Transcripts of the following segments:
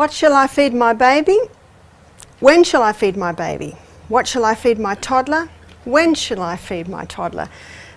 What shall I feed my baby? When shall I feed my baby? What shall I feed my toddler? When shall I feed my toddler?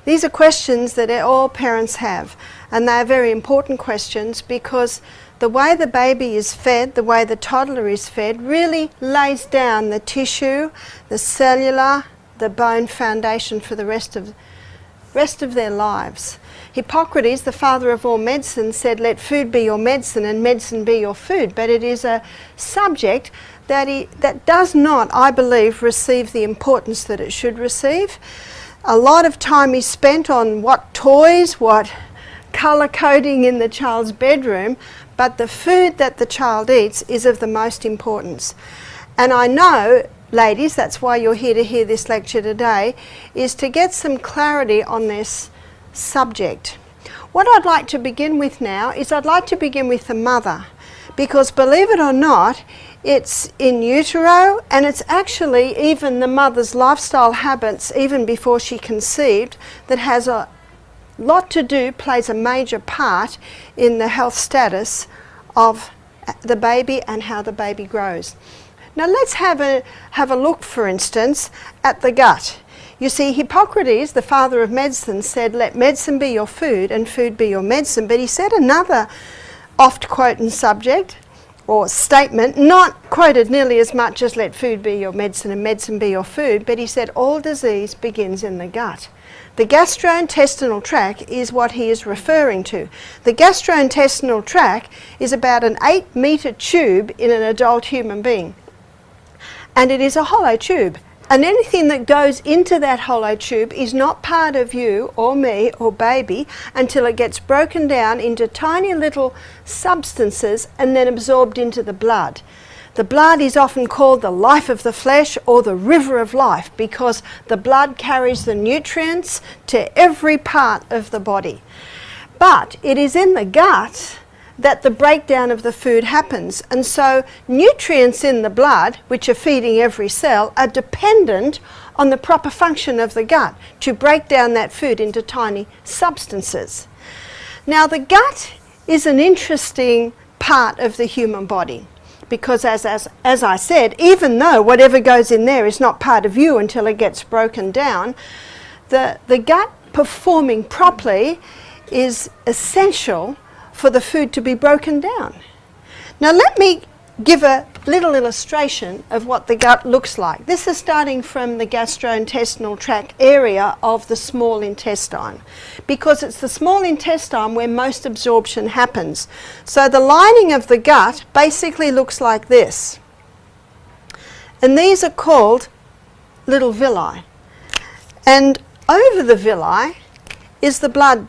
These are questions that all parents have, and they are very important questions because the way the baby is fed, the way the toddler is fed, really lays down the tissue, the cellular, the bone foundation for the rest of their lives. Hippocrates, the father of all medicine, said, let food be your medicine and medicine be your food. But it is a subject that does not, I believe, receive the importance that it should receive. A lot of time is spent on what toys, what colour coding in the child's bedroom, but the food that the child eats is of the most importance. And I know, ladies, that's why you're here to hear this lecture today, is to get some clarity on this subject. What I'd like to begin with now is I'd like to begin with the mother, because believe it or not, it's in utero, and it's actually even the mother's lifestyle habits, even before she conceived, that has a lot to do, plays a major part in the health status of the baby and how the baby grows. Now let's have a look, for instance, at the gut. You see, Hippocrates, the father of medicine, said, let medicine be your food and food be your medicine. But he said another oft-quoted subject or statement, not quoted nearly as much as let food be your medicine and medicine be your food, but he said all disease begins in the gut. The gastrointestinal tract is what he is referring to. The gastrointestinal tract is about an 8-metre tube in an adult human being. And it is a hollow tube. And anything that goes into that hollow tube is not part of you or me or baby until it gets broken down into tiny little substances and then absorbed into the blood. The blood is often called the life of the flesh or the river of life because the blood carries the nutrients to every part of the body. But it is in the gut that the breakdown of the food happens, and so nutrients in the blood, which are feeding every cell, are dependent on the proper function of the gut to break down that food into tiny substances. Now the gut is an interesting part of the human body because as I said, even though whatever goes in there is not part of you until it gets broken down, the gut performing properly is essential for the food to be broken down. Now let me give a little illustration of what the gut looks like. This is starting from the gastrointestinal tract area of the small intestine, because it's the small intestine where most absorption happens. So the lining of the gut basically looks like this. And these are called little villi. And over the villi is the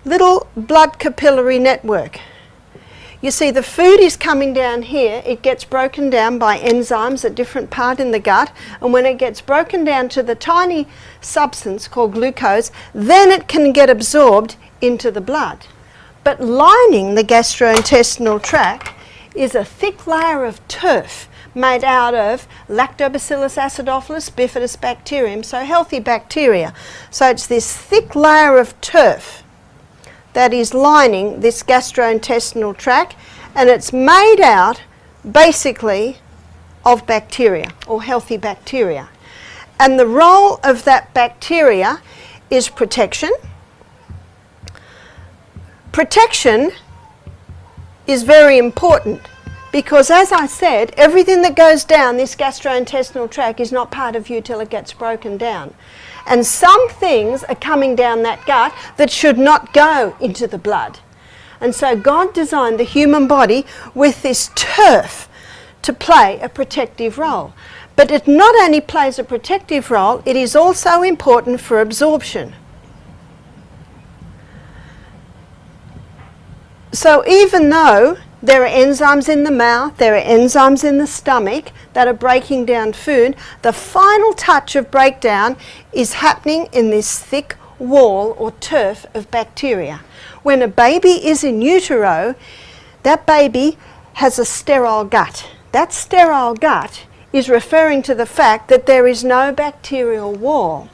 little blood capillary network. You see, the food is coming down here, it gets broken down by enzymes at different part in the gut, and when it gets broken down to the tiny substance called glucose, then it can get absorbed into the blood. But lining the gastrointestinal tract is a thick layer of turf made out of Lactobacillus acidophilus bifidus bacterium, so healthy bacteria. So it's this thick layer of turf that is lining this gastrointestinal tract, and it's made out basically of bacteria or healthy bacteria. And the role of that bacteria is protection. Protection is very important because, as I said, everything that goes down this gastrointestinal tract is not part of you till it gets broken down. And some things are coming down that gut that should not go into the blood. And so God designed the human body with this turf to play a protective role. But it not only plays a protective role, it is also important for absorption. So even though there are enzymes in the mouth, there are enzymes in the stomach that are breaking down food, the final touch of breakdown is happening in this thick wall or turf of bacteria. When a baby is in utero, that baby has a sterile gut. That sterile gut is referring to the fact that there is no bacterial wall.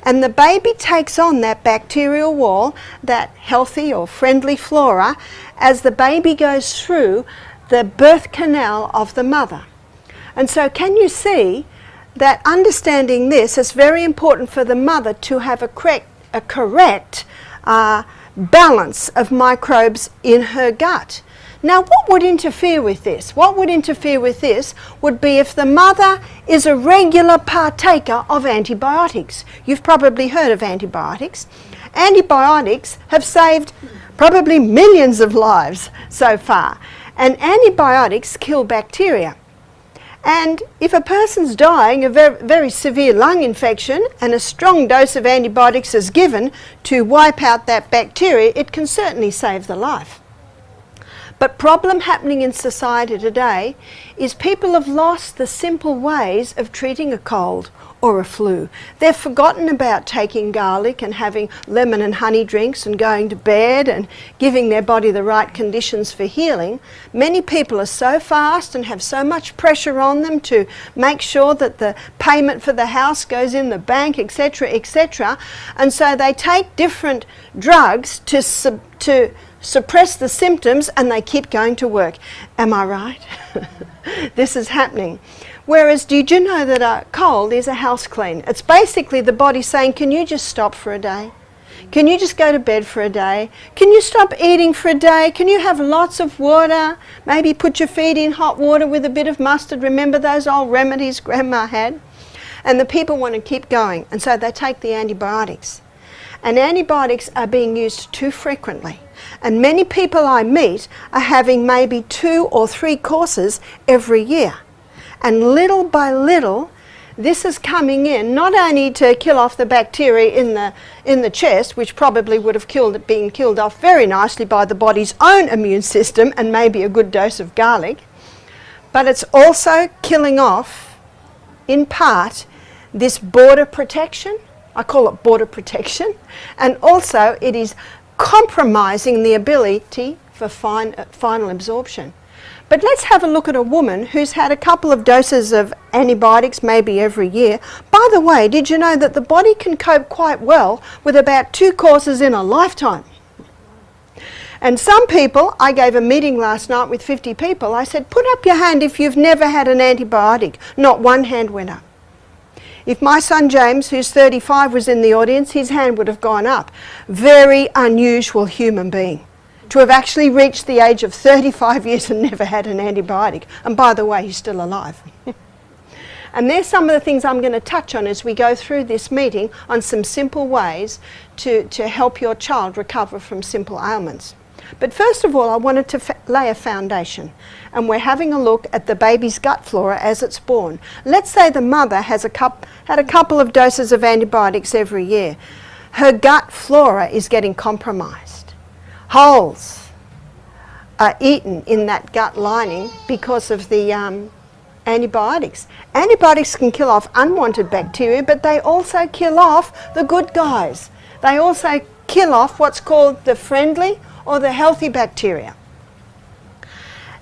And the baby takes on that bacterial wall, that healthy or friendly flora. As the baby goes through the birth canal of the mother. And so can you see that understanding this is very important for the mother to have a correct balance of microbes in her gut. Now, what would interfere with this? What would interfere with this would be if the mother is a regular partaker of antibiotics. You've probably heard of antibiotics. Antibiotics have saved probably millions of lives so far. And antibiotics kill bacteria. And if a person's dying of a very severe lung infection and a strong dose of antibiotics is given to wipe out that bacteria, it can certainly save the life. But problem happening in society today is people have lost the simple ways of treating a cold or a flu. They've forgotten about taking garlic and having lemon and honey drinks and going to bed and giving their body the right conditions for healing. Many people are so fast and have so much pressure on them to make sure that the payment for the house goes in the bank, etc., etc. And so they take different drugs to suppress the symptoms, and they keep going to work. Am I right? This is happening. Whereas, did you know that a cold is a house clean? It's basically the body saying, can you just stop for a day? Can you just go to bed for a day? Can you stop eating for a day? Can you have lots of water? Maybe put your feet in hot water with a bit of mustard. Remember those old remedies Grandma had? And the people want to keep going, and so they take the antibiotics. And antibiotics are being used too frequently. And many people I meet are having maybe 2 or 3 courses every year. And little by little, this is coming in not only to kill off the bacteria in the chest, which probably would have been killed off very nicely by the body's own immune system and maybe a good dose of garlic, but it's also killing off, in part, this border protection. I call it border protection. And also it is compromising the ability for final absorption. But let's have a look at a woman who's had a couple of doses of antibiotics maybe every year. By the way, did you know that the body can cope quite well with about 2 courses in a lifetime? And some people, I gave a meeting last night with 50 people, I said, put up your hand if you've never had an antibiotic. Not one hand went up. If my son James, who's 35, was in the audience, his hand would have gone up. Very unusual human being to have actually reached the age of 35 years and never had an antibiotic. And by the way, he's still alive. And there's some of the things I'm going to touch on as we go through this meeting on some simple ways to help your child recover from simple ailments. But first of all, I wanted to lay a foundation. And we're having a look at the baby's gut flora as it's born. Let's say the mother has had a couple of doses of antibiotics every year. Her gut flora is getting compromised. Holes are eaten in that gut lining because of the antibiotics. Antibiotics can kill off unwanted bacteria, but they also kill off the good guys. They also kill off what's called the friendly or the healthy bacteria.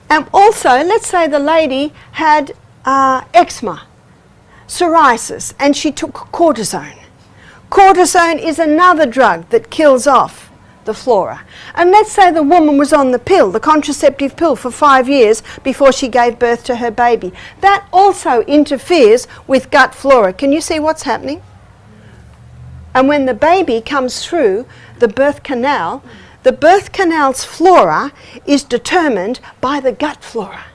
And also, let's say the lady had eczema, psoriasis, and she took cortisone. Cortisone is another drug that kills off the flora. And let's say the woman was on the pill, the contraceptive pill, for 5 years before she gave birth to her baby. That also interferes with gut flora. Can you see what's happening? And when the baby comes through the birth canal, the birth canal's flora is determined by the gut flora.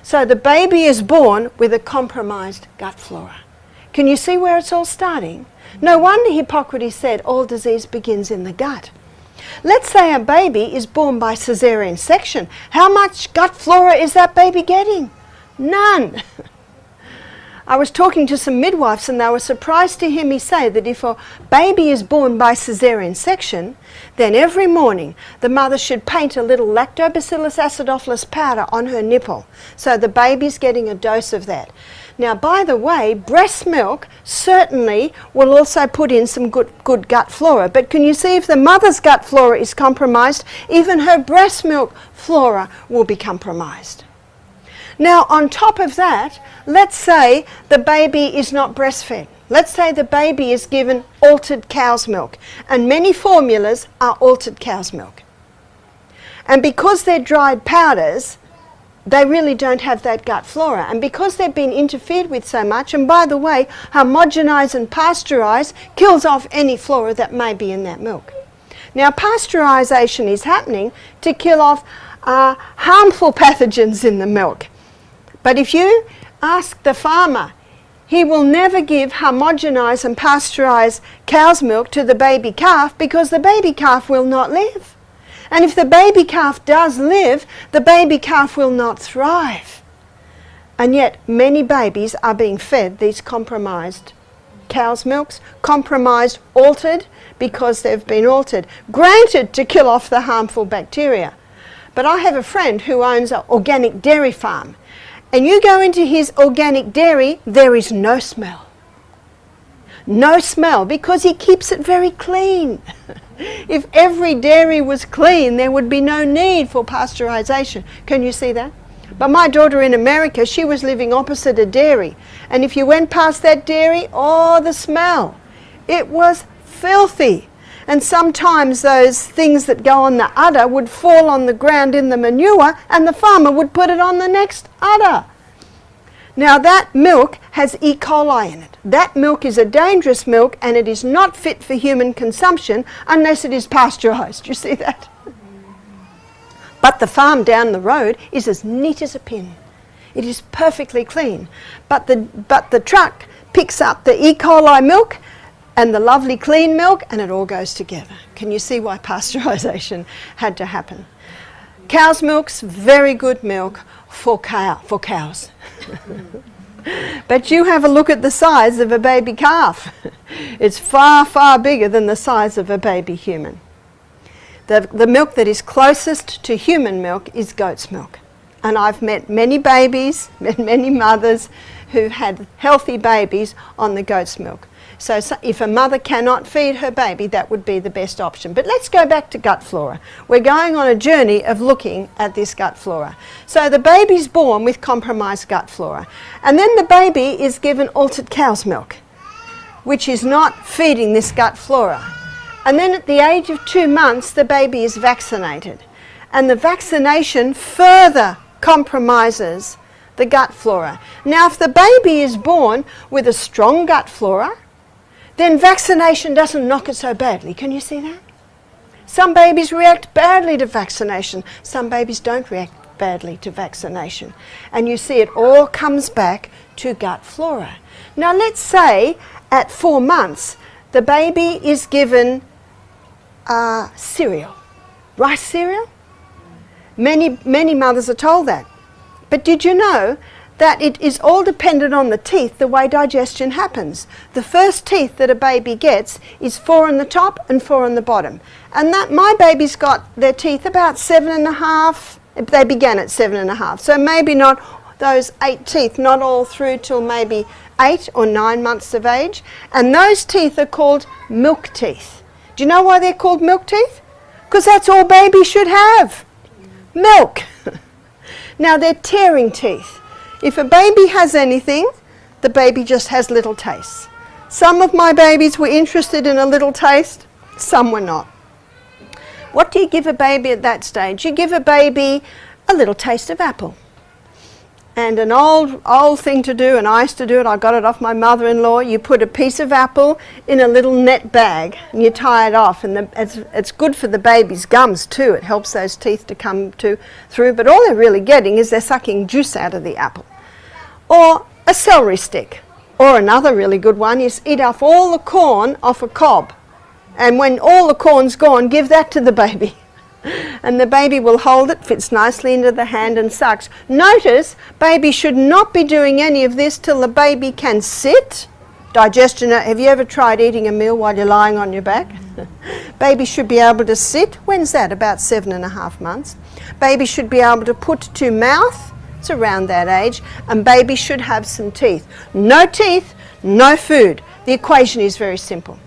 So the baby is born with a compromised gut flora. Can you see where it's all starting? No wonder Hippocrates said all disease begins in the gut. Let's say a baby is born by caesarean section. How much gut flora is that baby getting? None. I was talking to some midwives and they were surprised to hear me say that if a baby is born by caesarean section, then every morning the mother should paint a little lactobacillus acidophilus powder on her nipple. So the baby's getting a dose of that. Now, by the way, breast milk certainly will also put in some good gut flora. But can you see if the mother's gut flora is compromised, even her breast milk flora will be compromised. Now, on top of that, let's say the baby is not breastfed. Let's say the baby is given altered cow's milk. And many formulas are altered cow's milk. And because they're dried powders, they really don't have that gut flora. And because they've been interfered with so much, and by the way, homogenise and pasteurize kills off any flora that may be in that milk. Now, pasteurisation is happening to kill off harmful pathogens in the milk. But if you ask the farmer, he will never give homogenise and pasteurise cow's milk to the baby calf because the baby calf will not live. And if the baby calf does live, the baby calf will not thrive. And yet many babies are being fed these compromised cow's milks, compromised, altered, because they've been altered, granted to kill off the harmful bacteria. But I have a friend who owns an organic dairy farm, and you go into his organic dairy, there is no smell. No smell, because he keeps it very clean. If every dairy was clean, there would be no need for pasteurization. Can you see that? But my daughter in America, she was living opposite a dairy. And if you went past that dairy, oh, the smell. It was filthy. And sometimes those things that go on the udder would fall on the ground in the manure, and the farmer would put it on the next udder. Now that milk has E. coli in it. That milk is a dangerous milk, and it is not fit for human consumption unless it is pasteurized. You see that? But the farm down the road is as neat as a pin. It is perfectly clean. But the truck picks up the E. coli milk and the lovely clean milk, and it all goes together. Can you see why pasteurization had to happen? Cow's milk's very good milk for cows. But you have a look at the size of a baby calf. It's far, far bigger than the size of a baby human. The milk that is closest to human milk is goat's milk. And I've met many babies, many mothers who had healthy babies on the goat's milk. So if a mother cannot feed her baby, that would be the best option. But let's go back to gut flora. We're going on a journey of looking at this gut flora. So the baby's born with compromised gut flora. And then the baby is given altered cow's milk, which is not feeding this gut flora. And then at the age of 2 months, the baby is vaccinated. And the vaccination further compromises the gut flora. Now, if the baby is born with a strong gut flora, then vaccination doesn't knock it so badly. Can you see that? Some babies react badly to vaccination. Some babies don't react badly to vaccination. And you see it all comes back to gut flora. Now, let's say at 4 months, the baby is given cereal, rice cereal. Many mothers are told that. But did you know that it is all dependent on the teeth, the way digestion happens? The first teeth that a baby gets is 4 on the top and 4 on the bottom. And that my baby's got their teeth about 7.5. They began at 7.5. So maybe not those 8 teeth, not all through till maybe 8 or 9 months of age. And those teeth are called milk teeth. Do you know why they're called milk teeth? Because that's all babies should have. Milk. Now they're tearing teeth. If a baby has anything, the baby just has little tastes. Some of my babies were interested in a little taste, some were not. What do you give a baby at that stage? You give a baby a little taste of apple. And an old thing to do, and I used to do it, I got it off my mother-in-law, you put a piece of apple in a little net bag and you tie it off, and it's good for the baby's gums too. It helps those teeth to come through, but all they're really getting is they're sucking juice out of the apple. Or a celery stick. Or another really good one is eat off all the corn off a cob. And when all the corn's gone, give that to the baby. And the baby will hold it, fits nicely into the hand and sucks. Notice, baby should not be doing any of this till the baby can sit. Digestion, have you ever tried eating a meal while you're lying on your back? Baby should be able to sit. When's that? About 7.5 months. Baby should be able to put to mouth. It's around that age. And baby should have some teeth. No teeth, no food. The equation is very simple.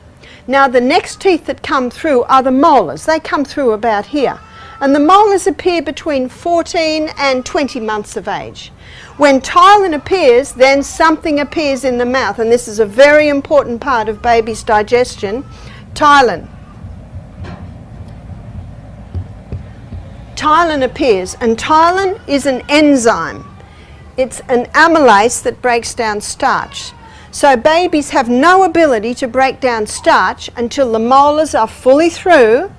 Now the next teeth that come through are the molars. They come through about here. And the molars appear between 14 and 20 months of age. When ptyalin appears, then something appears in the mouth. And this is a very important part of baby's digestion. Ptyalin. ptyalin appears, and ptyalin is an enzyme. It's an amylase that breaks down starch. So babies have no ability to break down starch until the molars are fully through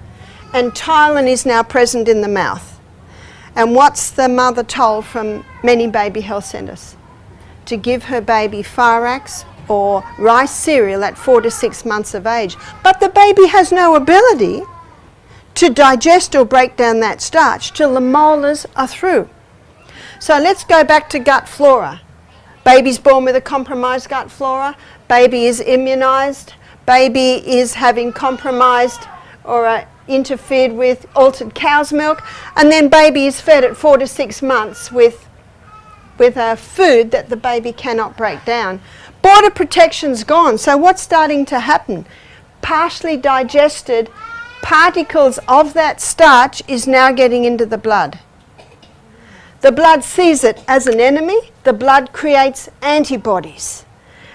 and ptyalin is now present in the mouth. And what's the mother told from many baby health centres? To give her baby Firax or rice cereal at 4 to 6 months of age. But the baby has no ability to digest or break down that starch till the molars are through. So let's go back to gut flora. Baby's born with a compromised gut flora. Baby is immunised. Baby is having compromised or interfered with altered cow's milk. And then baby is fed at 4 to 6 months with a food that the baby cannot break down. Border protection's gone. So what's starting to happen? Partially digested particles of that starch is now getting into the blood. The blood sees it as an enemy. The blood creates antibodies.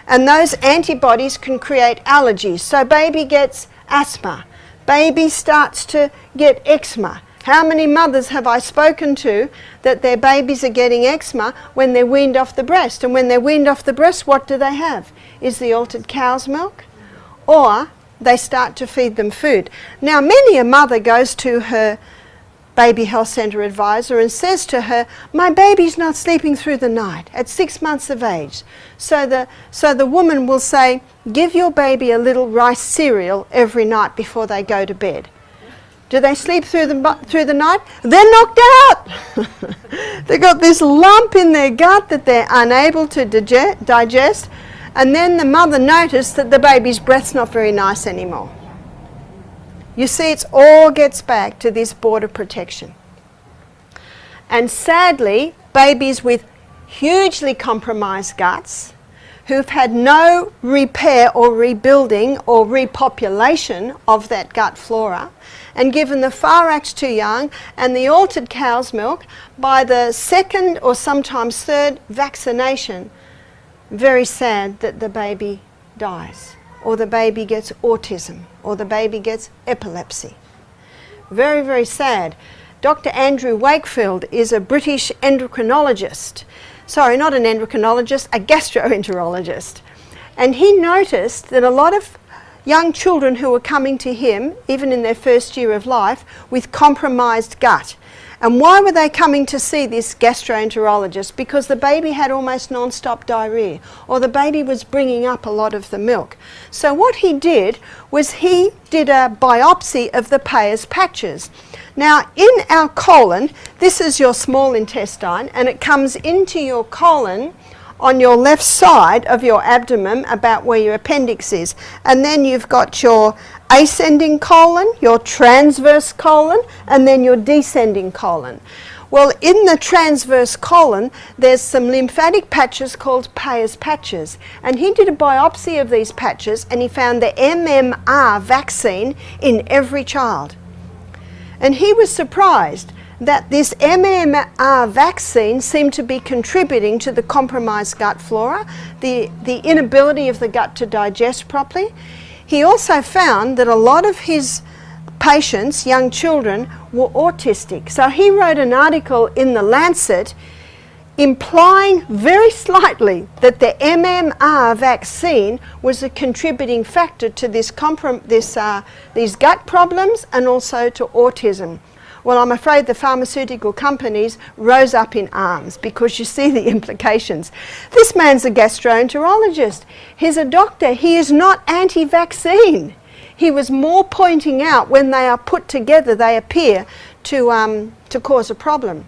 And those antibodies can create allergies. So baby gets asthma. Baby starts to get eczema. How many mothers have I spoken to that their babies are getting eczema when they're weaned off the breast? And when they're weaned off the breast, what do they have? Is the altered cow's milk? Or they start to feed them food. Now, many a mother goes to her baby health centre advisor and says to her, my baby's not sleeping through the night at 6 months of age. So the woman will say, give your baby a little rice cereal every night before they go to bed. Do they sleep through the night? They're knocked out. They've got this lump in their gut that they're unable to digest, and then the mother noticed that the baby's breath's not very nice anymore. You see, it all gets back to this border protection. And sadly, babies with hugely compromised guts who've had no repair or rebuilding or repopulation of that gut flora, and given the Firax too young and the altered cow's milk, by the second or sometimes third vaccination, very sad that the baby dies, or the baby gets autism, or the baby gets epilepsy. Very, very sad. Dr. Andrew Wakefield is a British endocrinologist. Sorry, not an endocrinologist, a gastroenterologist. And he noticed that a lot of young children who were coming to him, even in their first year of life, with compromised gut. And why were they coming to see this gastroenterologist? Because the baby had almost non-stop diarrhea, or the baby was bringing up a lot of the milk. So what he did was he did a biopsy of the Peyer's patches. Now, in our colon, this is your small intestine, and it comes into your colon on your left side of your abdomen, about where your appendix is. And then you've got your ascending colon, your transverse colon, and then your descending colon. Well, in the transverse colon, there's some lymphatic patches called Peyer's patches. And he did a biopsy of these patches, and he found the MMR vaccine in every child. And he was surprised that this MMR vaccine seemed to be contributing to the compromised gut flora, the inability of the gut to digest properly. He also found that a lot of his patients, young children, were autistic. So he wrote an article in the Lancet implying very slightly that the MMR vaccine was a contributing factor to these gut problems and also to autism. Well, I'm afraid the pharmaceutical companies rose up in arms because you see the implications. This man's a gastroenterologist. He's a doctor. He is not anti-vaccine. He was more pointing out when they are put together, they appear to cause a problem.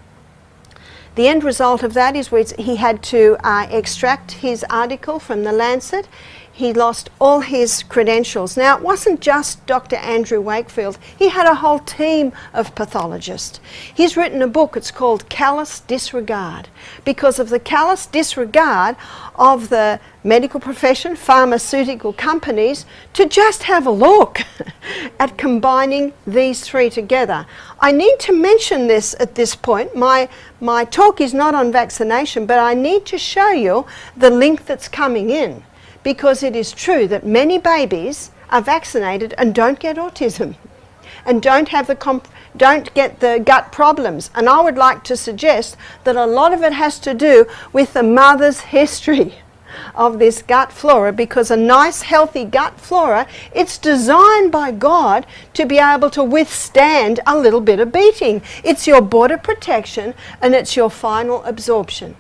The end result of that is he had to extract his article from the Lancet. He lost all his credentials. Now, it wasn't just Dr. Andrew Wakefield. He had a whole team of pathologists. He's written a book, it's called Callous Disregard, because of the callous disregard of the medical profession, pharmaceutical companies, to just have a look at combining these three together. I need to mention this at this point. My talk is not on vaccination, but I need to show you the link that's coming in. Because it is true that many babies are vaccinated and don't get autism. and don't get the gut problems. And I would like to suggest that a lot of it has to do with the mother's history of this gut flora, because a nice healthy gut flora, it's designed by God to be able to withstand a little bit of beating. It's your border protection and it's your final absorption.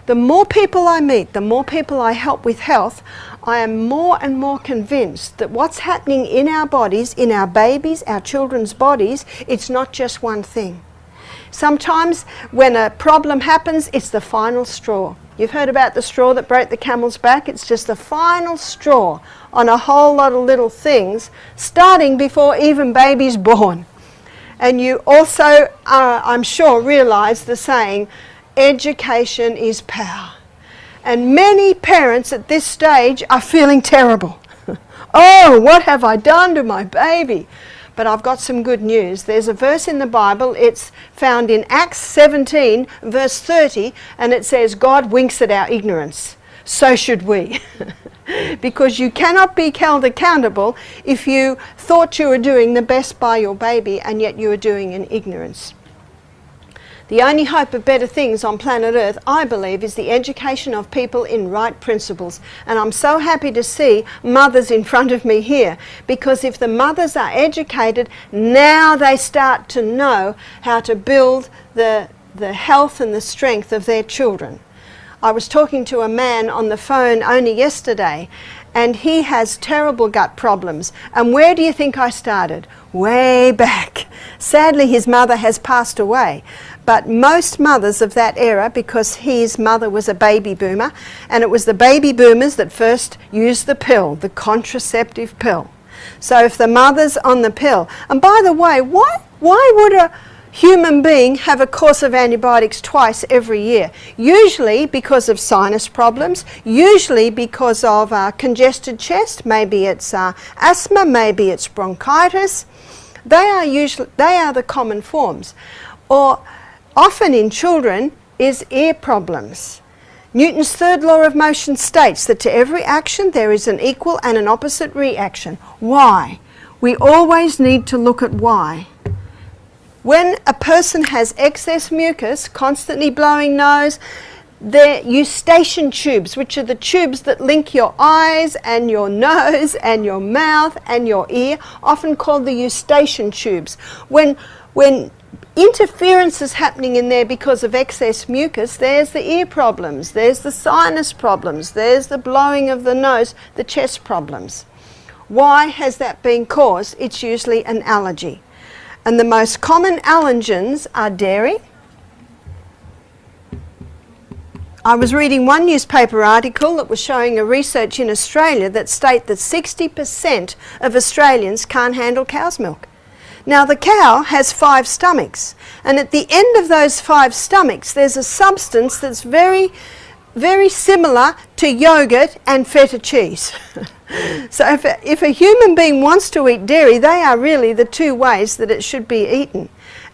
The more people I meet, the more people I help with health, I am more and more convinced that what's happening in our bodies, in our babies, our children's bodies, it's not just one thing. Sometimes when a problem happens, it's the final straw. You've heard about the straw that broke the camel's back. It's just the final straw on a whole lot of little things, starting before even baby's born. And you also, I'm sure, realise the saying, education is power. And many parents at this stage are feeling terrible. Oh, what have I done to my baby? But I've got some good news. There's a verse in the Bible, it's found in Acts 17, verse 30, and it says, God winks at our ignorance. So should we. Because you cannot be held accountable if you thought you were doing the best by your baby and yet you were doing in ignorance. The only hope of better things on planet Earth, I believe, is the education of people in right principles. And I'm so happy to see mothers in front of me here, because if the mothers are educated, now they start to know how to build the health and the strength of their children. I was talking to a man on the phone only yesterday, and he has terrible gut problems. And where do you think I started? Way back. Sadly, his mother has passed away. But most mothers of that era, because his mother was a baby boomer, and it was the baby boomers that first used the pill, the contraceptive pill. So if the mother's on the pill, and by the way, why would a human being have a course of antibiotics twice every year? Usually because of sinus problems, usually because of congested chest, maybe it's asthma, maybe it's bronchitis. They are the common forms. Or often in children is ear problems. Newton's third law of motion states that to every action there is an equal and an opposite reaction. Why? We always need to look at why. When a person has excess mucus, constantly blowing nose, the eustachian tubes, which are the tubes that link your eyes and your nose and your mouth and your ear, often called the eustachian tubes. When interference is happening in there because of excess mucus, there's the ear problems, there's the sinus problems, there's the blowing of the nose, the chest problems. Why has that been caused? It's usually an allergy. And the most common allergens are dairy. I was reading one newspaper article that was showing a research in Australia that state that 60% of Australians can't handle cow's milk. Now the cow has 5 stomachs, and at the end of those 5 stomachs there's a substance that's very, very similar to yogurt and feta cheese. So if a human being wants to eat dairy, they are really the 2 ways that it should be eaten.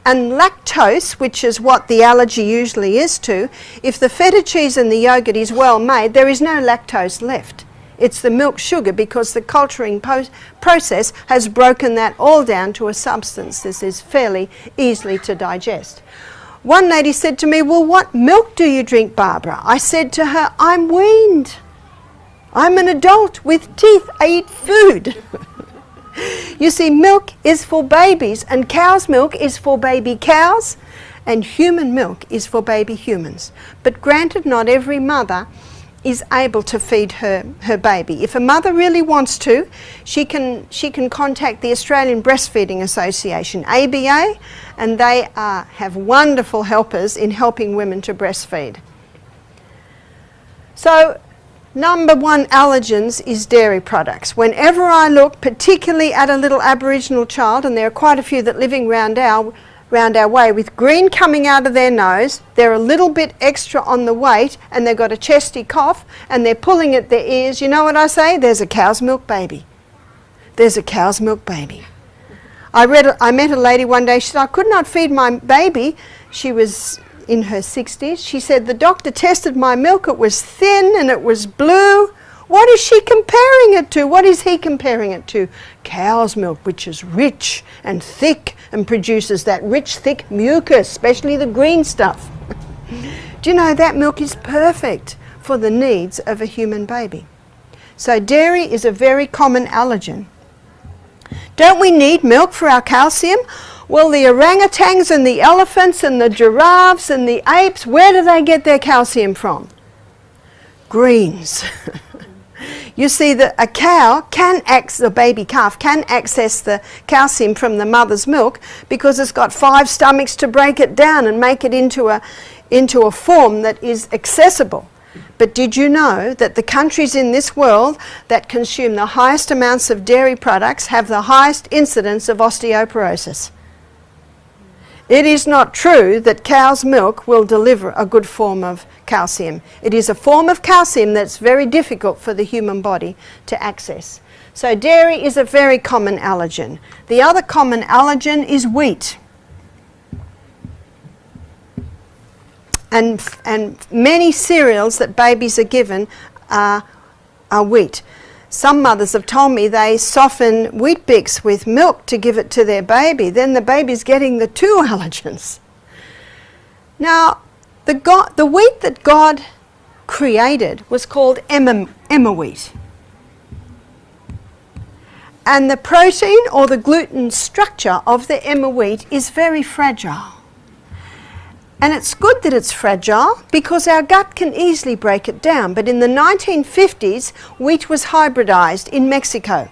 And lactose, which is what the allergy usually is to, if the feta cheese and the yogurt is well made, there is no lactose left. It's the milk sugar, because the culturing process has broken that all down to a substance that is fairly easily to digest. One lady said to me, well, what milk do you drink, Barbara? I said to her, I'm weaned. I'm an adult with teeth. I eat food. You see, milk is for babies, and cow's milk is for baby cows, and human milk is for baby humans. But granted, not every mother is able to feed her baby. If a mother really wants to, she can contact the Australian Breastfeeding Association, ABA, and they have wonderful helpers in helping women to breastfeed. So, number 1 allergens is dairy products. Whenever I look, particularly at a little Aboriginal child, and there are quite a few that living round our way, with green coming out of their nose, they're a little bit extra on the weight, and they've got a chesty cough, and they're pulling at their ears, you know what I say? There's a cow's milk baby. There's a cow's milk baby. I met a lady one day, she said, I could not feed my baby. She was in her 60s. She said, the doctor tested my milk, it was thin and it was blue. What is she comparing it to? What is he comparing it to? Cow's milk, which is rich and thick and produces that rich, thick mucus, especially the green stuff. Do you know that milk is perfect for the needs of a human baby? So dairy is a very common allergen. Don't we need milk for our calcium? Well, the orangutans and the elephants and the giraffes and the apes, where do they get their calcium from? Greens. You see that a cow can the baby calf can access the calcium from the mother's milk because it's got 5 stomachs to break it down and make it into a form that is accessible. But did you know that the countries in this world that consume the highest amounts of dairy products have the highest incidence of osteoporosis? It is not true that cow's milk will deliver a good form of calcium. It is a form of calcium that's very difficult for the human body to access. So dairy is a very common allergen. The other common allergen is wheat. And many cereals that babies are given are wheat. Some mothers have told me they soften Weet Bix with milk to give it to their baby. Then the baby's getting the 2 allergens. Now, the wheat that God created was called emmer wheat. And the protein or the gluten structure of the emmer wheat is very fragile. And it's good that it's fragile because our gut can easily break it down. But in the 1950s, wheat was hybridized in Mexico.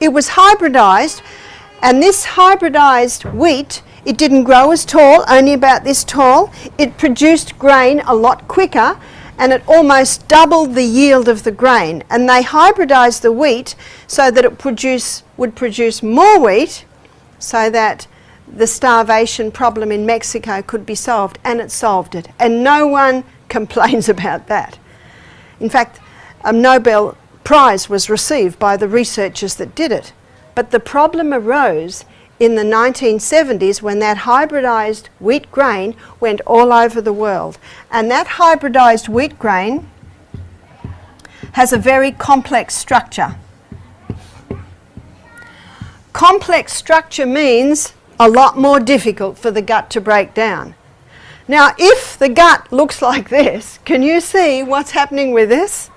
It was hybridized, and this hybridized wheat, it didn't grow as tall, only about this tall. It produced grain a lot quicker, and it almost doubled the yield of the grain. And they hybridized the wheat so that it would produce more wheat, so that the starvation problem in Mexico could be solved, and it solved it. And no one complains about that. In fact, a Nobel Prize was received by the researchers that did it. But the problem arose in the 1970s when that hybridized wheat grain went all over the world. And that hybridized wheat grain has a very complex structure. Complex structure means a lot more difficult for the gut to break down. Now, if the gut looks like this, can you see what's happening with this?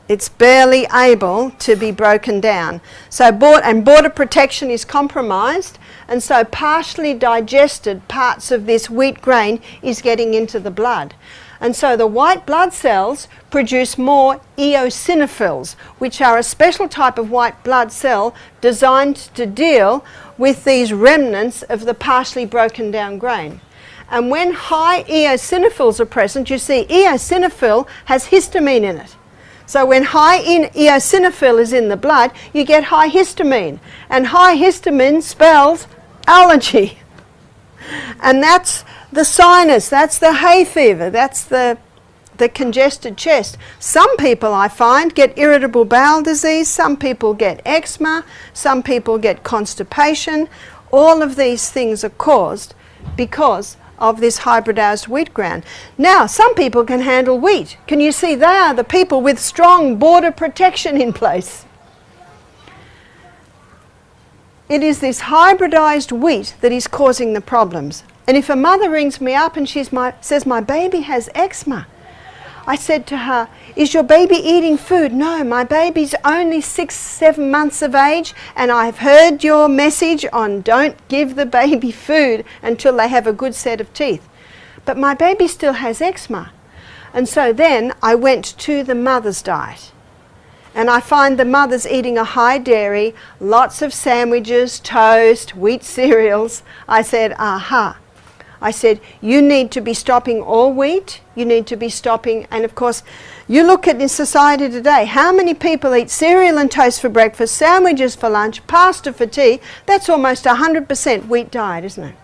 It's barely able to be broken down. So border protection is compromised, and so partially digested parts of this wheat grain is getting into the blood. And so the white blood cells produce more eosinophils, which are a special type of white blood cell designed to deal with these remnants of the partially broken down grain. And when high eosinophils are present, you see eosinophil has histamine in it. So when high eosinophil is in the blood, you get high histamine. And high histamine spells allergy. And that's the sinus, that's the hay fever, that's the congested chest. Some people, I find, get irritable bowel disease, some people get eczema, some people get constipation. All of these things are caused because of this hybridized wheat grain. Now, some people can handle wheat. Can you see they are the people with strong border protection in place? It is this hybridized wheat that is causing the problems. And if a mother rings me up and says, my baby has eczema, I said to her, is your baby eating food? No, my baby's only 6-7 months of age, and I've heard your message on don't give the baby food until they have a good set of teeth. But my baby still has eczema. And so then I went to the mother's diet. And I find the mother's eating a high dairy, lots of sandwiches, toast, wheat cereals. I said, aha. I said, you need to be stopping all wheat. You need to be stopping, and of course, you look at in society today, how many people eat cereal and toast for breakfast, sandwiches for lunch, pasta for tea? That's almost 100% wheat diet, isn't it?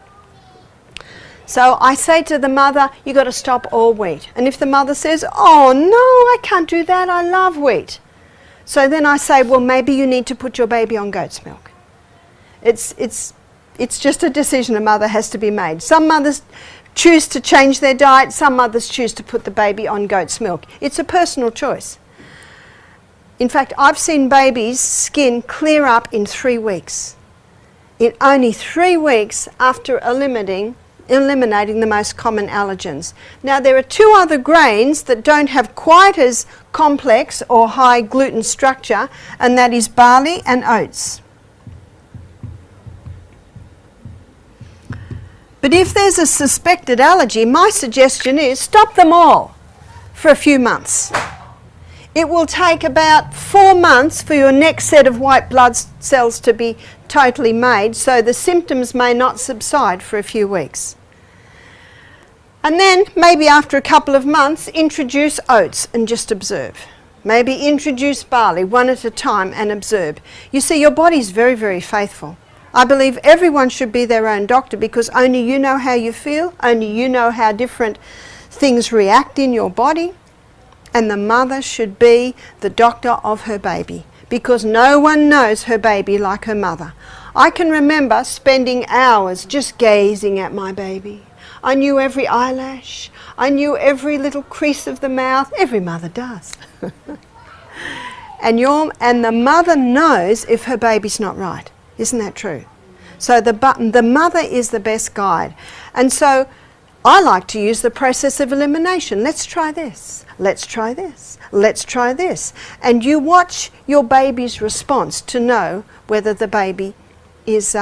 So I say to the mother, you've got to stop all wheat. And if the mother says, oh no, I can't do that, I love wheat. So then I say, well, maybe you need to put your baby on goat's milk. It's just a decision a mother has to be made. Some mothers choose to change their diet, some mothers choose to put the baby on goat's milk. It's a personal choice. In fact, I've seen babies' skin clear up in 3 weeks. In only 3 weeks after eliminating the most common allergens. Now, there are 2 other grains that don't have quite as complex or high gluten structure, and that is barley and oats. But if there's a suspected allergy, my suggestion is stop them all for a few months. It will take about 4 months for your next set of white blood cells to be totally made, so the symptoms may not subside for a few weeks. And then, maybe after a couple of months, introduce oats and just observe. Maybe introduce barley one at a time and observe. You see, your body's very, very faithful. I believe everyone should be their own doctor, because only you know how you feel, only you know how different things react in your body, and the mother should be the doctor of her baby, because no one knows her baby like her mother. I can remember spending hours just gazing at my baby. I knew every eyelash, I knew every little crease of the mouth. Every mother does. And the mother knows if her baby's not right. Isn't that true? So the mother is the best guide. And so I like to use the process of elimination. Let's try this. Let's try this. Let's try this. And you watch your baby's response to know whether the baby is,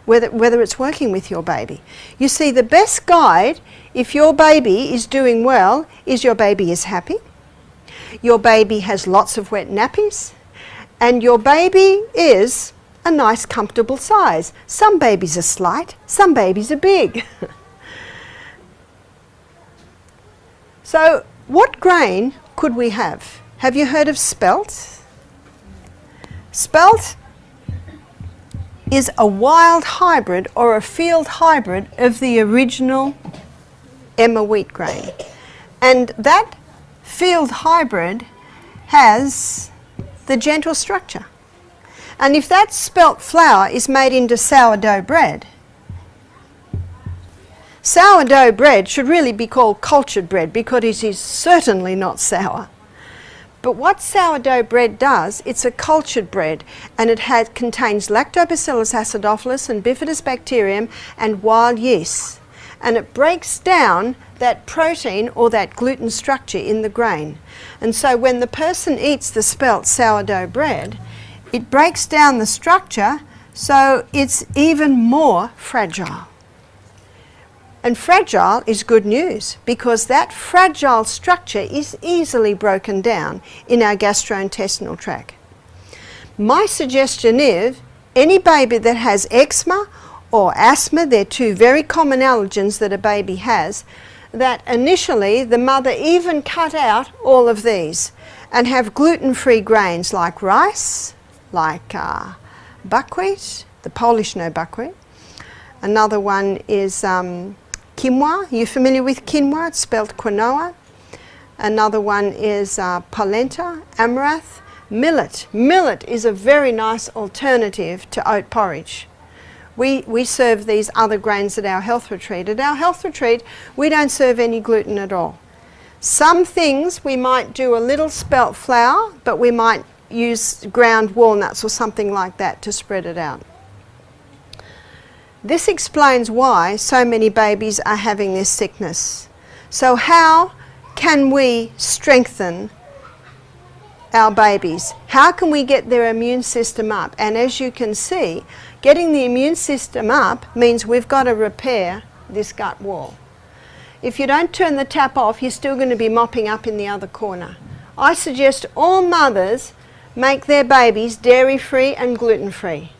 whether it's working with your baby. You see, the best guide, if your baby is doing well, is your baby is happy, your baby has lots of wet nappies, and your baby is a nice comfortable size. Some babies are slight, some babies are big. So what grain could we have? Have you heard of spelt? Spelt is a wild hybrid or a field hybrid of the original Emma wheat grain. And that field hybrid has the gentle structure. And if that spelt flour is made into sourdough bread, sourdough bread should really be called cultured bread, because it is certainly not sour. But what sourdough bread does, it's a cultured bread, and it contains Lactobacillus acidophilus and bifidobacterium and wild yeast. And it breaks down that protein or that gluten structure in the grain. And so when the person eats the spelt sourdough bread, it breaks down the structure, so it's even more fragile. And fragile is good news, because that fragile structure is easily broken down in our gastrointestinal tract. My suggestion is, any baby that has eczema or asthma, they're 2 very common allergens that a baby has, that initially the mother even cut out all of these and have gluten-free grains like rice, like buckwheat, the Polish know buckwheat. Another one is quinoa. Are you familiar with quinoa? It's spelled quinoa. Another one is polenta, amaranth. Millet. Millet is a very nice alternative to oat porridge. We serve these other grains at our health retreat. At our health retreat, we don't serve any gluten at all. Some things we might do a little spelt flour, but we might use ground walnuts or something like that to spread it out. This explains why so many babies are having this sickness. So how can we strengthen our babies? How can we get their immune system up? And as you can see, getting the immune system up means we've got to repair this gut wall. If you don't turn the tap off, you're still going to be mopping up in the other corner. I suggest all mothers make their babies dairy-free and gluten-free.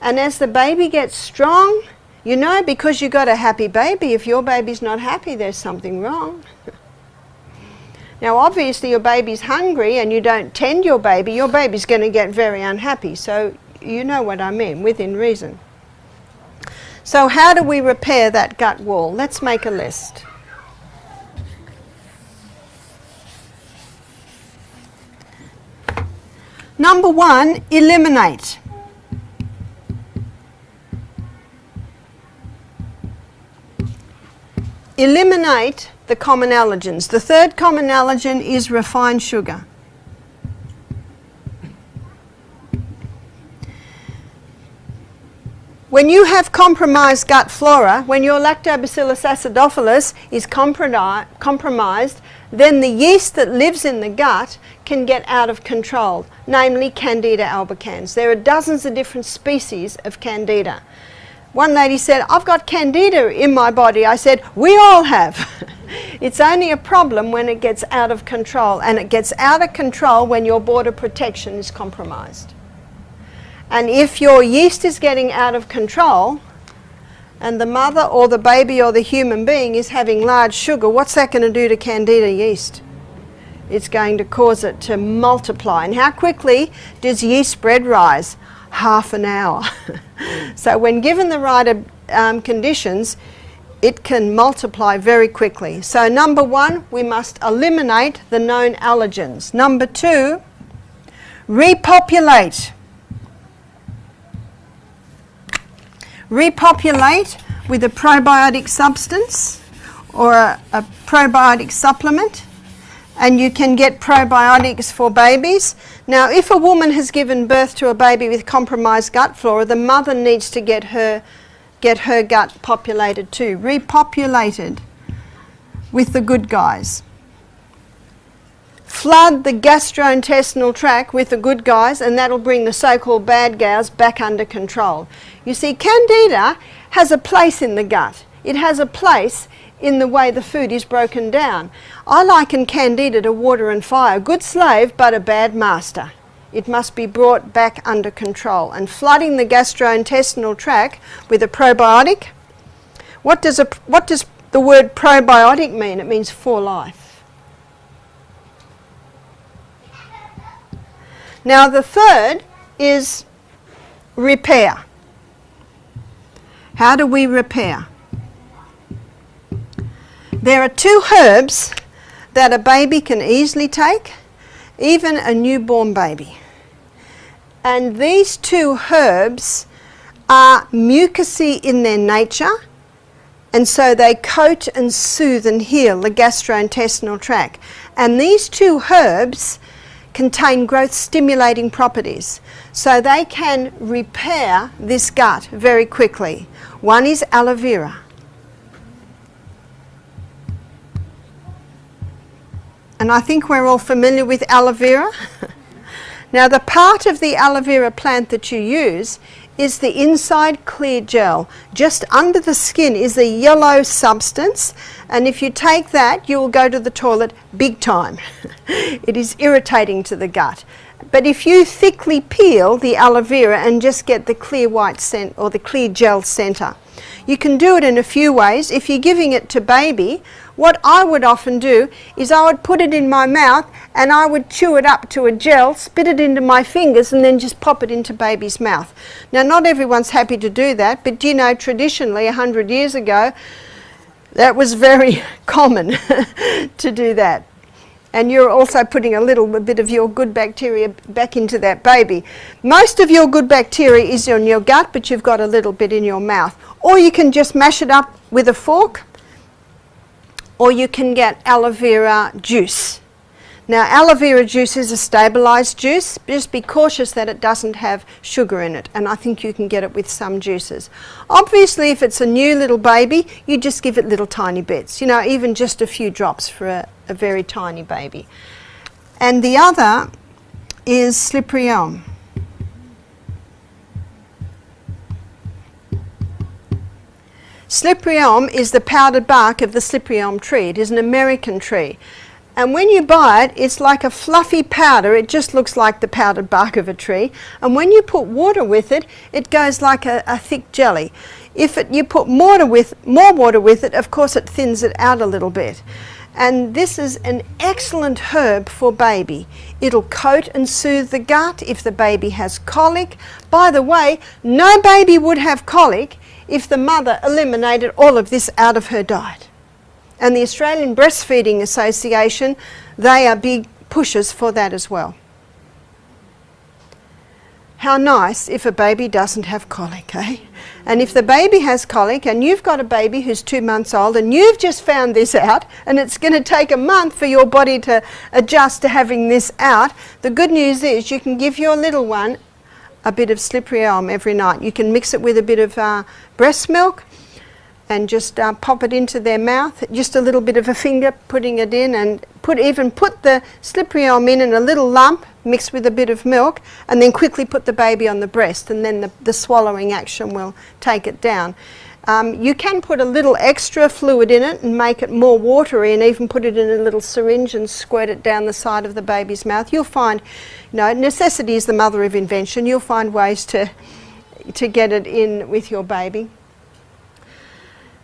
And as the baby gets strong, you know, because you got a happy baby, if your baby's not happy, there's something wrong. Now, obviously, your baby's hungry and you don't tend your baby's going to get very unhappy. So you know what I mean, within reason. So how do we repair that gut wall? Let's make a list. Number 1, eliminate. Eliminate the common allergens. The third common allergen is refined sugar. When you have compromised gut flora, when your lactobacillus acidophilus is compromised, then the yeast that lives in the gut can get out of control, namely Candida albicans. There are dozens of different species of Candida. One lady said, I've got Candida in my body. I said, we all have. It's only a problem when it gets out of control, and it gets out of control when your border protection is compromised. And if your yeast is getting out of control, and the mother or the baby or the human being is having large sugar, what's that going to do to Candida yeast? It's going to cause it to multiply. And how quickly does yeast bread rise? Half an hour. So when given the right conditions, it can multiply very quickly. So number one, we must eliminate the known allergens. Number two, repopulate. Repopulate with a probiotic substance or a probiotic supplement, and you can get probiotics for babies. Now, if a woman has given birth to a baby with compromised gut flora, the mother needs to get her gut populated too, repopulated with the good guys. Flood the gastrointestinal tract with the good guys, and that'll bring the so-called bad guys back under control. You see, Candida has a place in the gut. It has a place in the way the food is broken down. I liken Candida to water and fire. Good slave, but a bad master. It must be brought back under control. And flooding the gastrointestinal tract with a probiotic, what does the word probiotic mean? It means for life. Now the third is repair. How do we repair? There are two herbs that a baby can easily take, even a newborn baby. And these two herbs are mucousy in their nature, and so they coat and soothe and heal the gastrointestinal tract. And these two herbs contain growth stimulating properties, so they can repair this gut very quickly. One is aloe vera. And I think we're all familiar with aloe vera. Now, the part of the aloe vera plant that you use is the inside clear gel. Just under the skin is a yellow substance, and if you take that, you will go to the toilet big time. It is irritating to the gut. But if you thickly peel the aloe vera and just get the clear white scent or the clear gel center, you can do it in a few ways. If you're giving it to baby, what I would often do is I would put it in my mouth and I would chew it up to a gel, spit it into my fingers, and then just pop it into baby's mouth. Now, not everyone's happy to do that, but you know, traditionally 100 years ago, that was very common to do that. And you're also putting a little bit of your good bacteria back into that baby. Most of your good bacteria is in your gut, but you've got a little bit in your mouth. Or you can just mash it up with a fork, or you can get aloe vera juice. Now, aloe vera juice is a stabilized juice. Just be cautious that it doesn't have sugar in it, and I think you can get it with some juices. Obviously, if it's a new little baby, you just give it little tiny bits, you know, even just a few drops for a very tiny baby. And the other is slippery elm. Slippery elm is the powdered bark of the slippery elm tree. It is an American tree. And when you buy it, it's like a fluffy powder. It just looks like the powdered bark of a tree. And when you put water with it, it goes like a thick jelly. If you put more water with it, of course it thins it out a little bit. And this is an excellent herb for baby. It'll coat and soothe the gut if the baby has colic. By the way, no baby would have colic if the mother eliminated all of this out of her diet. And the Australian Breastfeeding Association, they are big pushers for that as well. How nice if a baby doesn't have colic, eh? And if the baby has colic and you've got a baby who's 2 months old and you've just found this out and it's going to take a month for your body to adjust to having this out, the good news is you can give your little one a bit of slippery elm every night. You can mix it with a bit of breast milk and just pop it into their mouth, just a little bit of a finger putting it in, and put the slippery elm in a little lump mixed with a bit of milk, and then quickly put the baby on the breast, and then the swallowing action will take it down. You can put a little extra fluid in it and make it more watery, and even put it in a little syringe and squirt it down the side of the baby's mouth. You'll find, necessity is the mother of invention. You'll find ways to get it in with your baby.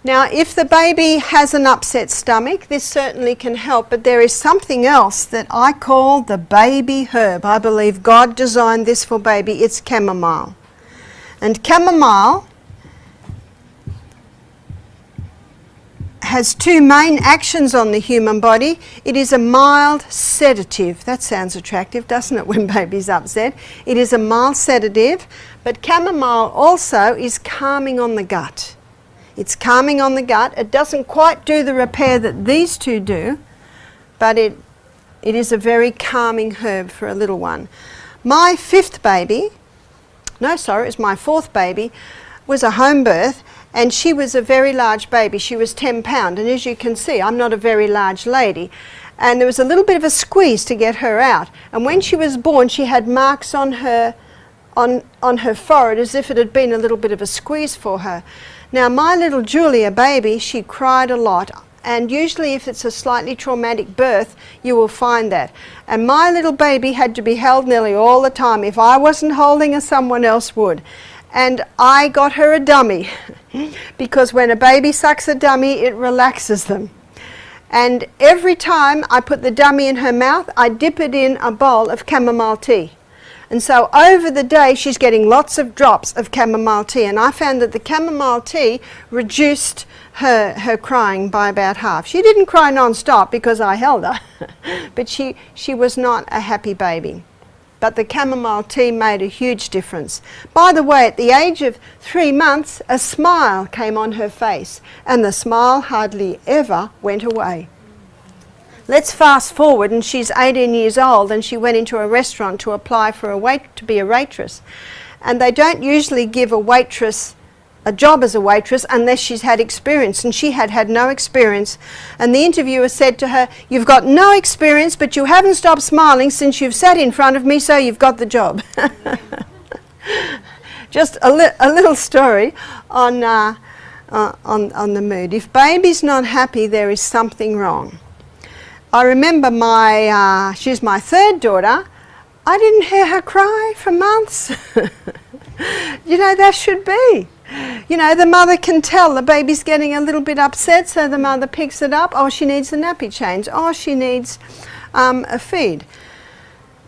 Now, if the baby has an upset stomach, this certainly can help, but there is something else that I call the baby herb. I believe God designed this for baby. It's chamomile. And chamomile has two main actions on the human body. It is a mild sedative. That sounds attractive, doesn't it, when baby's upset? It is a mild sedative, but chamomile also is calming on the gut. It's calming on the gut. It doesn't quite do the repair that these two do, but it is a very calming herb for a little one. My fourth baby, was a home birth, and she was a very large baby. She was 10 pounds, and as you can see, I'm not a very large lady. And there was a little bit of a squeeze to get her out. And when she was born, she had marks on her forehead as if it had been a little bit of a squeeze for her. Now, my little Julia baby, she cried a lot, and usually if it's a slightly traumatic birth, you will find that. And my little baby had to be held nearly all the time. If I wasn't holding her, someone else would. And I got her a dummy, because when a baby sucks a dummy, it relaxes them. And every time I put the dummy in her mouth, I dip it in a bowl of chamomile tea. And so over the day, she's getting lots of drops of chamomile tea. And I found that the chamomile tea reduced her crying by about half. She didn't cry non-stop because I held her, but she was not a happy baby. But the chamomile tea made a huge difference. By the way, at the age of 3 months, a smile came on her face, and the smile hardly ever went away. Let's fast forward, and she's 18 years old, and she went into a restaurant to apply for to be a waitress. And they don't usually give a waitress a job as a waitress unless she's had experience, and she had no experience. And the interviewer said to her, "You've got no experience, but you haven't stopped smiling since you've sat in front of me, so you've got the job." Just a little story on the mood. If baby's not happy, there is something wrong. I remember she's my third daughter. I didn't hear her cry for months. That should be. The mother can tell the baby's getting a little bit upset, so the mother picks it up. Oh, she needs a nappy change. Oh, she needs a feed.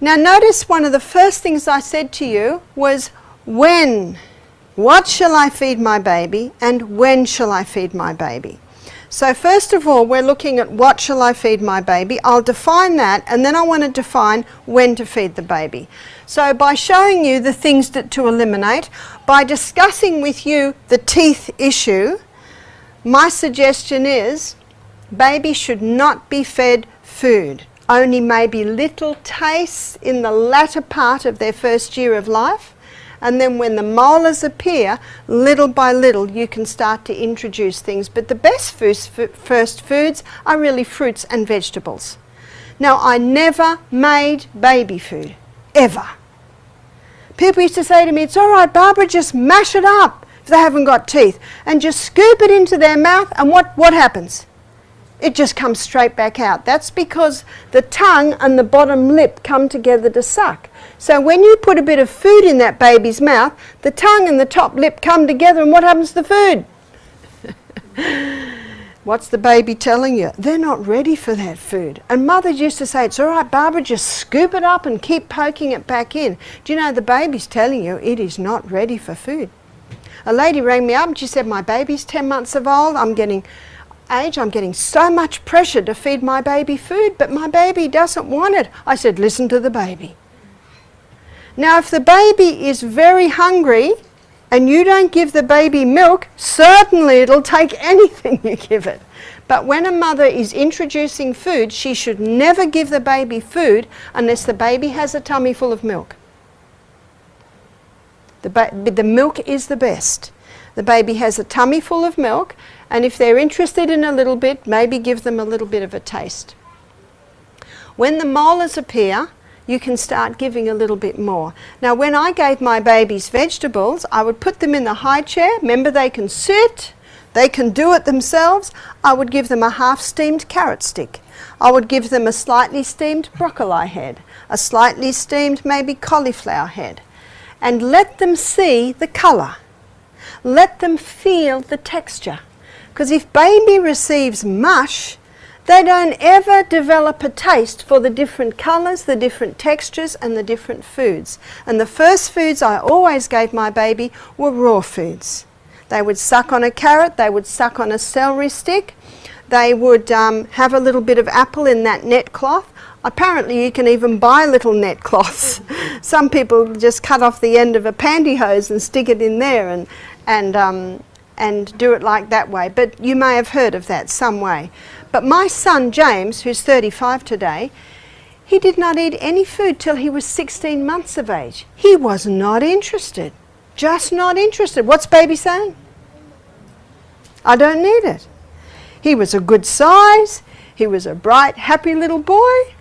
Now, notice one of the first things I said to you was when. What shall I feed my baby, and when shall I feed my baby? So first of all, we're looking at what shall I feed my baby. I'll define that, and then I want to define when to feed the baby. So by showing you the things to eliminate, by discussing with you the teeth issue, my suggestion is baby should not be fed food. Only maybe little tastes in the latter part of their first year of life. And then when the molars appear, little by little, you can start to introduce things. But the best first foods are really fruits and vegetables. Now, I never made baby food, ever. People used to say to me, "It's all right, Barbara, just mash it up if they haven't got teeth, and just scoop it into their mouth," and what happens? It just comes straight back out. That's because the tongue and the bottom lip come together to suck. So when you put a bit of food in that baby's mouth, the tongue and the top lip come together, and what happens to the food? What's the baby telling you? They're not ready for that food. And mothers used to say, "It's all right, Barbara, just scoop it up and keep poking it back in." Do you know the baby's telling you it is not ready for food? A lady rang me up and she said, "My baby's 10 months of old. I'm getting so much pressure to feed my baby food, but my baby doesn't want it." I said, "Listen to the baby." Now, if the baby is very hungry and you don't give the baby milk, certainly it'll take anything you give it. But when a mother is introducing food, she should never give the baby food unless the baby has a tummy full of milk. The milk is the best. The baby has a tummy full of milk, and if they're interested in a little bit, maybe give them a little bit of a taste. When the molars appear, you can start giving a little bit more. Now, when I gave my babies vegetables, I would put them in the high chair. Remember, they can sit, they can do it themselves. I would give them a half-steamed carrot stick. I would give them a slightly steamed broccoli head, a slightly steamed maybe cauliflower head, and let them see the colour. Let them feel the texture. Because if baby receives mush, they don't ever develop a taste for the different colours, the different textures and the different foods. And the first foods I always gave my baby were raw foods. They would suck on a carrot, they would suck on a celery stick, they would have a little bit of apple in that net cloth. Apparently you can even buy little net cloths. Some people just cut off the end of a pantyhose and stick it in there and do it like that way. But you may have heard of that some way. But my son James, who's 35 today, he did not eat any food till he was 16 months of age. He was not interested. Just not interested. What's baby saying? I don't need it. He was a good size. He was a bright, happy little boy.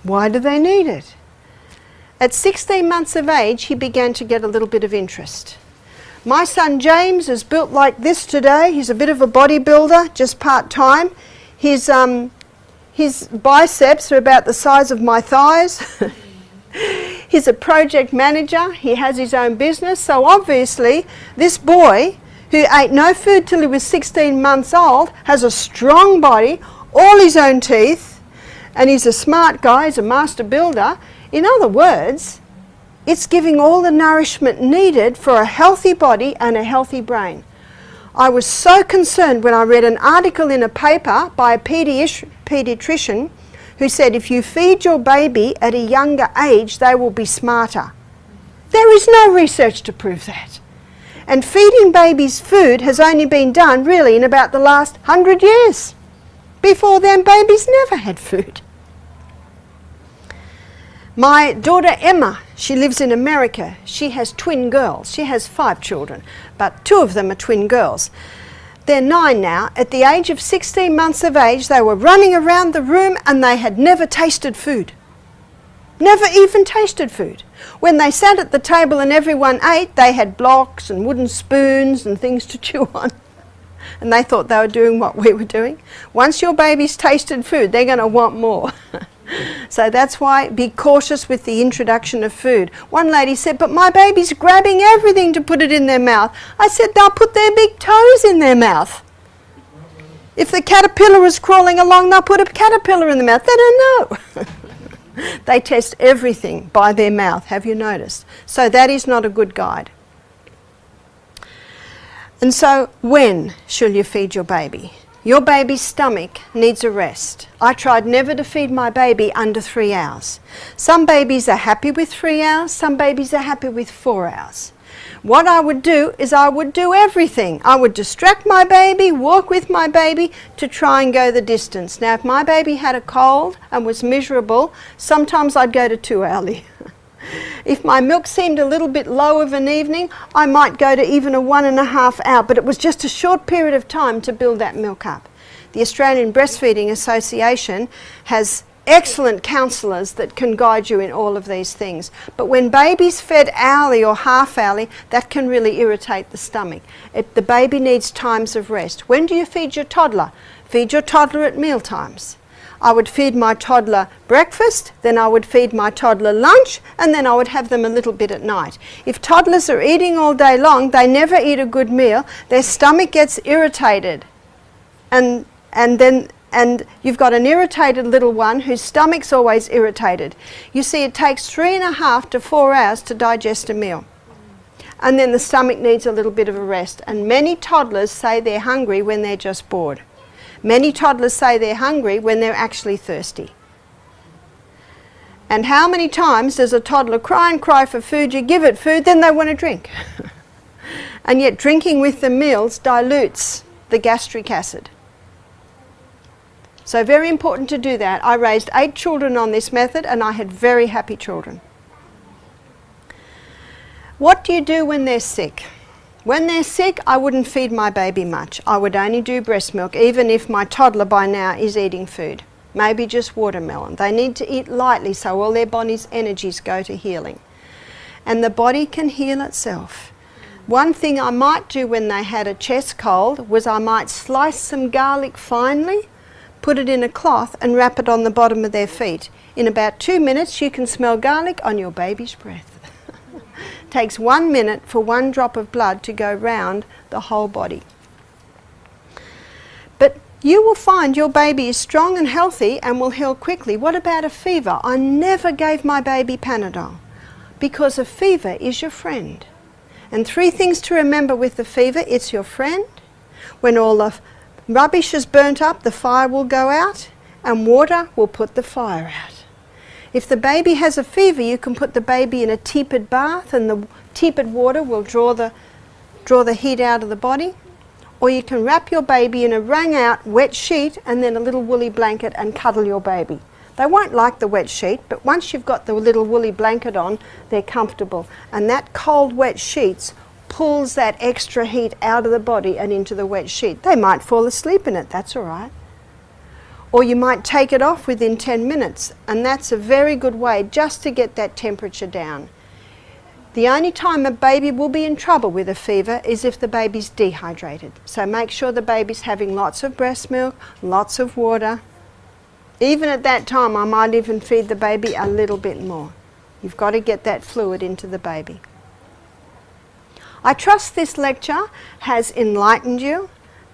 Why do they need it? At 16 months of age, he began to get a little bit of interest. My son James is built like this today. He's a bit of a bodybuilder, just part-time. His biceps are about the size of my thighs. He's a project manager. He has his own business. So obviously, this boy, who ate no food till he was 16 months old, has a strong body, all his own teeth, and he's a smart guy. He's a master builder. In other words, it's giving all the nourishment needed for a healthy body and a healthy brain. I was so concerned when I read an article in a paper by a paediatrician who said if you feed your baby at a younger age, they will be smarter. There is no research to prove that. And feeding babies food has only been done really in about the last 100 years. Before then, babies never had food. My daughter Emma, she lives in America. She has twin girls. She has 5 children, but 2 of them are twin girls. They're 9 now. At the age of 16 months of age, they were running around the room and they had never tasted food. Never even tasted food. When they sat at the table and everyone ate, they had blocks and wooden spoons and things to chew on. And they thought they were doing what we were doing. Once your baby's tasted food, they're going to want more. So that's why be cautious with the introduction of food. One lady said, but my baby's grabbing everything to put it in their mouth. I said, they'll put their big toes in their mouth. If the caterpillar is crawling along, they'll put a caterpillar in the mouth. They don't know. They test everything by their mouth, have you noticed? So that is not a good guide. And so when shall you feed your baby? Your baby's stomach needs a rest. I tried never to feed my baby under 3 hours. Some babies are happy with 3 hours, some babies are happy with 4 hours. What I would do is I would do everything. I would distract my baby, walk with my baby to try and go the distance. Now if my baby had a cold and was miserable, sometimes I'd go to 2 hourly. If my milk seemed a little bit low of an evening, I might go to even a 1.5 hour, but it was just a short period of time to build that milk up. The Australian Breastfeeding Association has excellent counsellors that can guide you in all of these things. But when baby's fed hourly or half hourly, that can really irritate the stomach. The baby needs times of rest. When do you feed your toddler? Feed your toddler at meal times. I would feed my toddler breakfast, then I would feed my toddler lunch, and then I would have them a little bit at night. If toddlers are eating all day long, they never eat a good meal, their stomach gets irritated. And you've got an irritated little one whose stomach's always irritated. You see, it takes 3.5 to 4 hours to digest a meal. And then the stomach needs a little bit of a rest. And many toddlers say they're hungry when they're just bored. Many toddlers say they're hungry when they're actually thirsty. And how many times does a toddler cry and cry for food? You give it food, then they want to drink. And yet drinking with the meals dilutes the gastric acid. So very important to do that. I raised 8 children on this method and I had very happy children. What do you do when they're sick? When they're sick, I wouldn't feed my baby much. I would only do breast milk, even if my toddler by now is eating food. Maybe just watermelon. They need to eat lightly so all their body's energies go to healing. And the body can heal itself. One thing I might do when they had a chest cold was I might slice some garlic finely, put it in a cloth and wrap it on the bottom of their feet. In about 2 minutes you can smell garlic on your baby's breath. Takes 1 minute for 1 drop of blood to go round the whole body. But you will find your baby is strong and healthy and will heal quickly. What about a fever? I never gave my baby Panadol because a fever is your friend. And 3 things to remember with the fever: it's your friend. When all the rubbish is burnt up, the fire will go out, and water will put the fire out. If the baby has a fever, you can put the baby in a tepid bath, and the tepid water will draw the heat out of the body. Or you can wrap your baby in a wrung out wet sheet and then a little woolly blanket and cuddle your baby. They won't like the wet sheet, but once you've got the little woolly blanket on, they're comfortable. And that cold wet sheets pulls that extra heat out of the body and into the wet sheet. They might fall asleep in it, that's all right. Or you might take it off within 10 minutes, and that's a very good way just to get that temperature down. The only time a baby will be in trouble with a fever is if the baby's dehydrated. So make sure the baby's having lots of breast milk, lots of water. Even at that time, I might even feed the baby a little bit more. You've got to get that fluid into the baby. I trust this lecture has enlightened you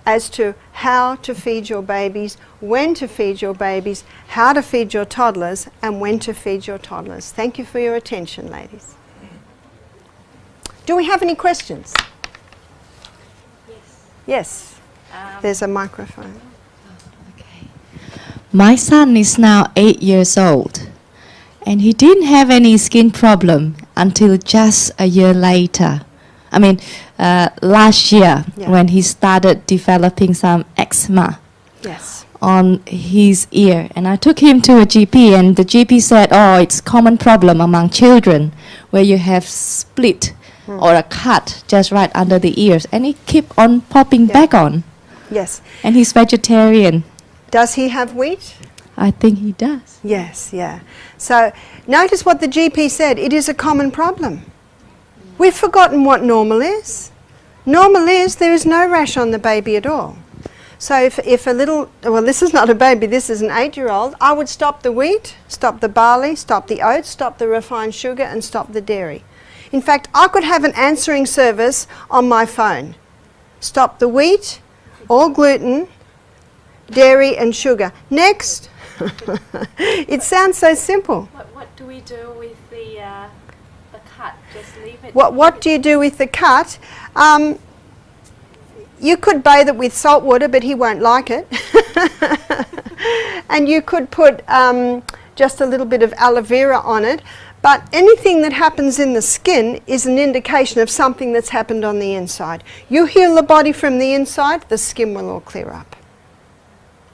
as to how to feed your babies, when to feed your babies, how to feed your toddlers, and when to feed your toddlers. Thank you for your attention, ladies. Do we have any questions? Yes. There's a microphone. Okay. My son is now 8 years old, and he didn't have any skin problem until just a year later. Last year, when he started developing some eczema on his ear. And I took him to a GP, and the GP said, oh, it's a common problem among children where you have split or a cut just right under the ears. And it kept on popping back on. Yes. And he's vegetarian. Does he have wheat? I think he does. Yes, yeah. So notice what the GP said. It is a common problem. We've forgotten what normal is. Normal is there is no rash on the baby at all. So if a little, well, this is not a baby, this is an 8-year-old, I would stop the wheat, stop the barley, stop the oats, stop the refined sugar, and stop the dairy. In fact, I could have an answering service on my phone. Stop the wheat, all gluten, dairy and sugar. Next. It sounds so simple. What do we do with the cut? Just leave it? What do you do with the cut? You could bathe it with salt water, but he won't like it. And you could put just a little bit of aloe vera on it. But anything that happens in the skin is an indication of something that's happened on the inside. You heal the body from the inside, the skin will all clear up.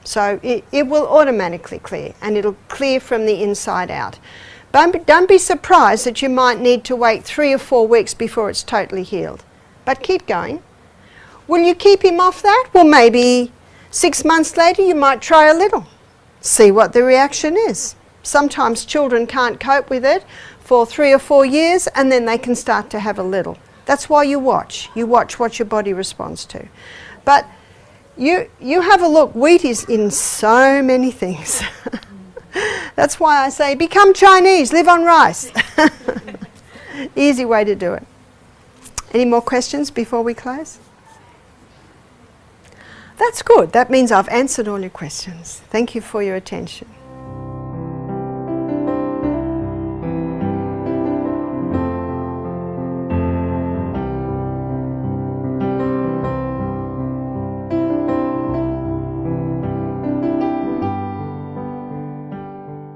So it will automatically clear, and it'll clear from the inside out. But don't be surprised that you might need to wait 3 or 4 weeks before it's totally healed. But keep going. Will you keep him off that? Well, maybe 6 months later you might try a little. See what the reaction is. Sometimes children can't cope with it for 3 or 4 years, and then they can start to have a little. That's why you watch. You watch what your body responds to. But you have a look. Wheat is in so many things. That's why I say become Chinese, live on rice. Easy way to do it. Any more questions before we close? That's good. That means I've answered all your questions. Thank you for your attention.